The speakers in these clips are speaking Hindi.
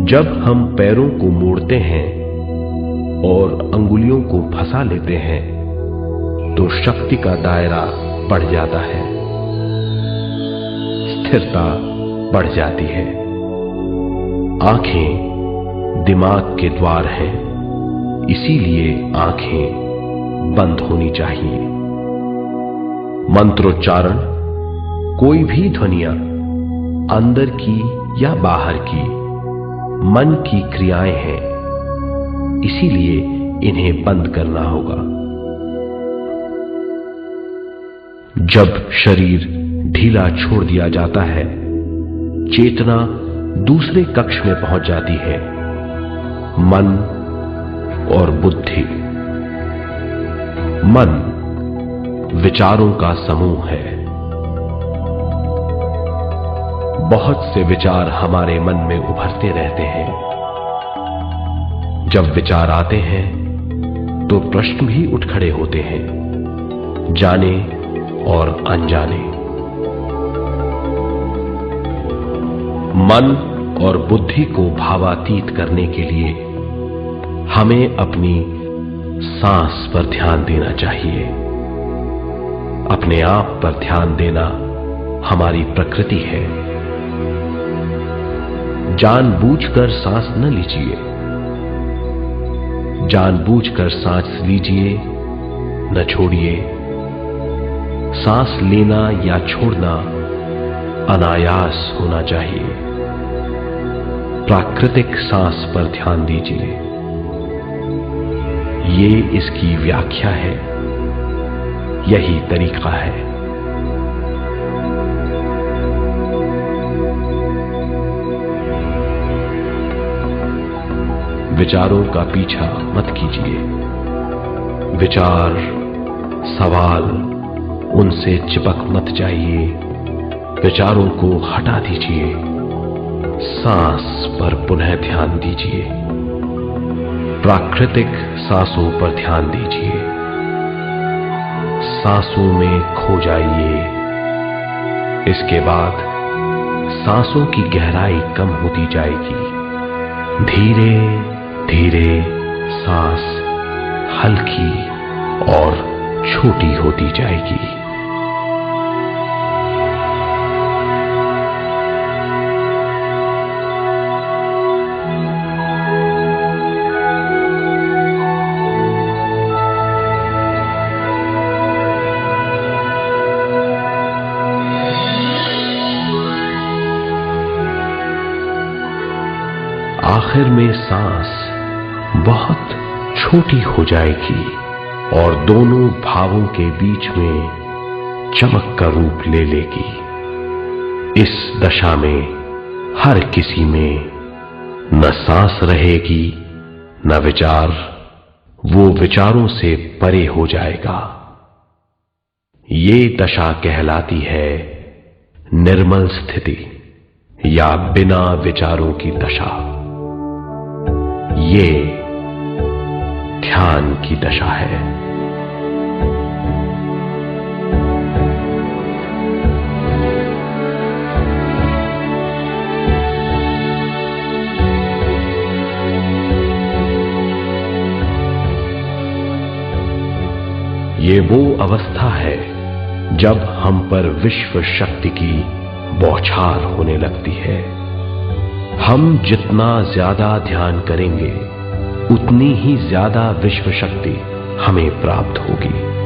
जब हम पैरों को मोड़ते हैं और अंगुलियों को फंसा लेते हैं तो शक्ति का दायरा बढ़ जाता है, स्थिरता बढ़ जाती है। आंखें दिमाग के द्वार हैं, इसीलिए आंखें बंद होनी चाहिए। मंत्रोच्चारण, कोई भी ध्वनियां अंदर की या बाहर की मन की क्रियाएं हैं, इसीलिए इन्हें बंद करना होगा। जब शरीर ढीला छोड़ दिया जाता है, चेतना दूसरे कक्ष में पहुंच जाती है, मन और बुद्धि। मन विचारों का समूह है। बहुत से विचार हमारे मन में उभरते रहते हैं। जब विचार आते हैं तो प्रश्न भी उठ खड़े होते हैं, जाने और अनजाने। मन और बुद्धि को भावातीत करने के लिए हमें अपनी सांस पर ध्यान देना चाहिए। अपने आप पर ध्यान देना हमारी प्रकृति है। जानबूझकर सांस न लीजिए, जानबूझकर सांस लीजिए, न छोड़िए। सांस लेना या छोड़ना अनायास होना चाहिए। प्राकृतिक सांस पर ध्यान दीजिए। ये इसकी व्याख्या है, यही तरीका है। विचारों का पीछा मत कीजिए। विचार, सवाल, उनसे चिपक मत जाइए। विचारों को हटा दीजिए। सांस पर पुनः ध्यान दीजिए। प्राकृतिक सांसों पर ध्यान दीजिए। सांसों में खो जाइए। इसके बाद सांसों की गहराई कम होती जाएगी। धीरे धीरे सांस हल्की और छोटी होती जाएगी। आखिर में सांस बहुत छोटी हो जाएगी और दोनों भावों के बीच में चमक का रूप ले लेगी। इस दशा में हर किसी में न सांस रहेगी न विचार, वो विचारों से परे हो जाएगा। ये दशा कहलाती है निर्मल स्थिति या बिना विचारों की दशा। ये ध्यान की दशा है। ये वो अवस्था है जब हम पर विश्व शक्ति की बौछार होने लगती है। हम जितना ज्यादा ध्यान करेंगे, उतनी ही ज्यादा विश्व शक्ति हमें प्राप्त होगी।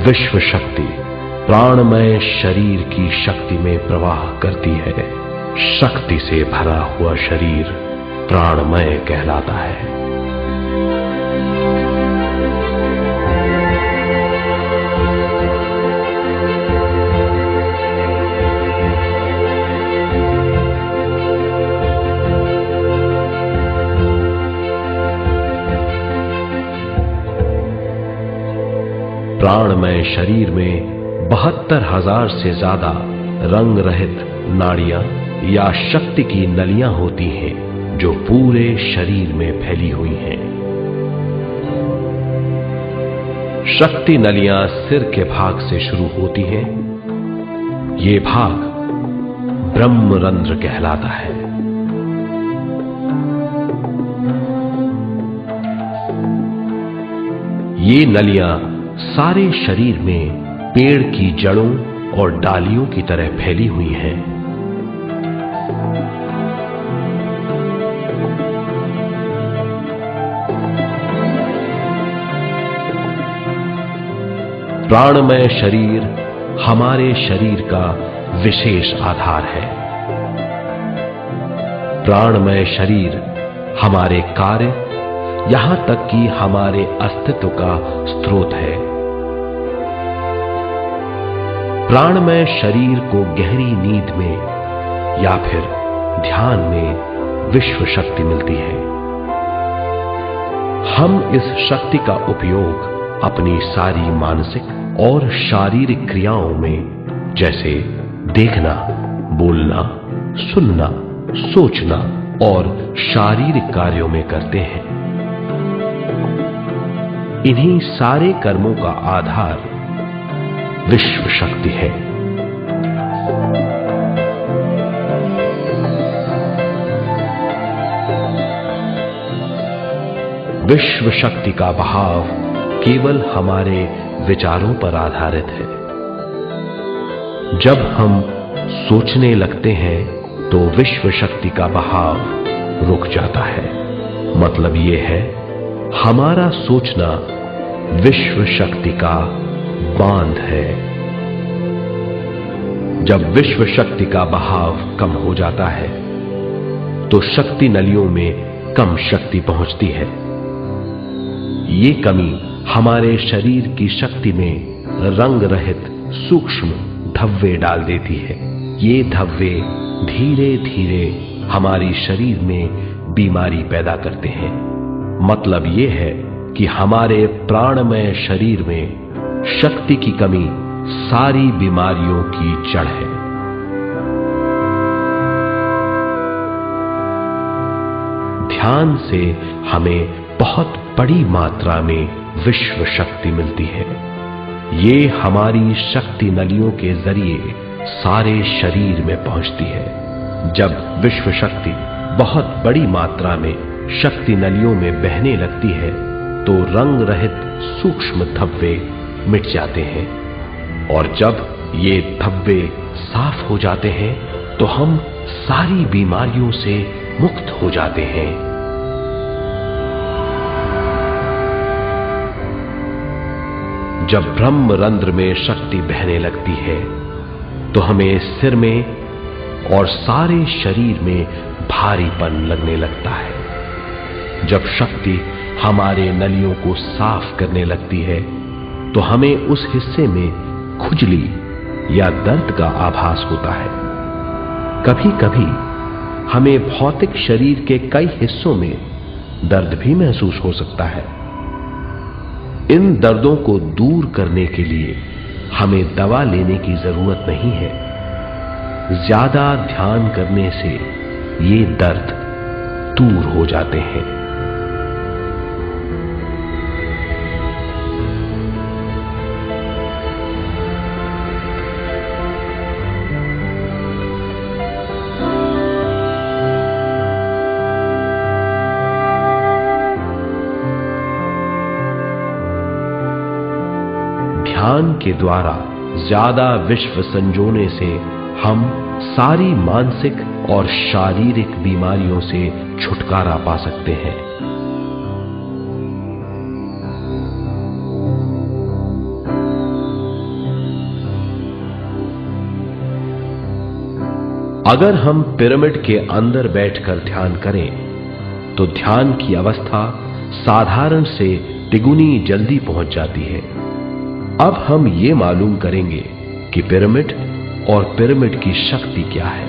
विश्व शक्ति प्राणमय शरीर की शक्ति में प्रवाह करती है। शक्ति से भरा हुआ शरीर प्राणमय कहलाता है। प्राणमय शरीर में 72,000 से ज्यादा रंग रहित नाड़ियां या शक्ति की नलियां होती हैं जो पूरे शरीर में फैली हुई हैं। शक्ति नलियां सिर के भाग से शुरू होती हैं। ये भाग ब्रह्मरंध्र कहलाता है। ये नलियां सारे शरीर में पेड़ की जड़ों और डालियों की तरह फैली हुई हैं। प्राणमय शरीर हमारे शरीर का विशेष आधार है। प्राणमय शरीर हमारे कार्य, यहां तक कि हमारे अस्तित्व का स्रोत है। प्राणमय शरीर को गहरी नींद में या फिर ध्यान में विश्व शक्ति मिलती है। हम इस शक्ति का उपयोग अपनी सारी मानसिक और शारीरिक क्रियाओं में, जैसे देखना, बोलना, सुनना, सोचना और शारीरिक कार्यों में करते हैं। इन्हीं सारे कर्मों का आधार विश्व शक्ति है। विश्व शक्ति का बहाव केवल हमारे विचारों पर आधारित है। जब हम सोचने लगते हैं तो विश्व शक्ति का बहाव रुक जाता है। मतलब यह है, हमारा सोचना विश्व शक्ति का बांध है। जब विश्व शक्ति का बहाव कम हो जाता है तो शक्ति नलियों में कम शक्ति पहुंचती है। ये कमी हमारे शरीर की शक्ति में रंग रहित सूक्ष्म धब्बे डाल देती है। ये धब्बे धीरे धीरे हमारी शरीर में बीमारी पैदा करते हैं। मतलब ये है कि हमारे प्राणमय शरीर में शक्ति की कमी सारी बीमारियों की जड़ है। ध्यान से हमें बहुत बड़ी मात्रा में विश्व शक्ति मिलती है। ये हमारी शक्ति नलियों के जरिए सारे शरीर में पहुंचती है। जब विश्व शक्ति बहुत बड़ी मात्रा में शक्ति नलियों में बहने लगती है तो रंग रहित सूक्ष्म धब्बे मिट जाते हैं, और जब ये धब्बे साफ हो जाते हैं तो हम सारी बीमारियों से मुक्त हो जाते हैं। जब ब्रह्मरंध्र में शक्ति बहने लगती है तो हमें सिर में और सारे शरीर में भारीपन लगने लगता है। जब शक्ति हमारे नलियों को साफ करने लगती है तो हमें उस हिस्से में खुजली या दर्द का आभास होता है। कभी कभी हमें भौतिक शरीर के कई हिस्सों में दर्द भी महसूस हो सकता है। इन दर्दों को दूर करने के लिए हमें दवा लेने की जरूरत नहीं है। ज्यादा ध्यान करने से ये दर्द दूर हो जाते हैं। ध्यान के द्वारा ज्यादा विश्व संजोने से हम सारी मानसिक और शारीरिक बीमारियों से छुटकारा पा सकते हैं। अगर हम पिरामिड के अंदर बैठकर ध्यान करें तो ध्यान की अवस्था साधारण से तिगुनी जल्दी पहुंच जाती है। अब हम ये मालूम करेंगे कि पिरामिड और पिरामिड की शक्ति क्या है।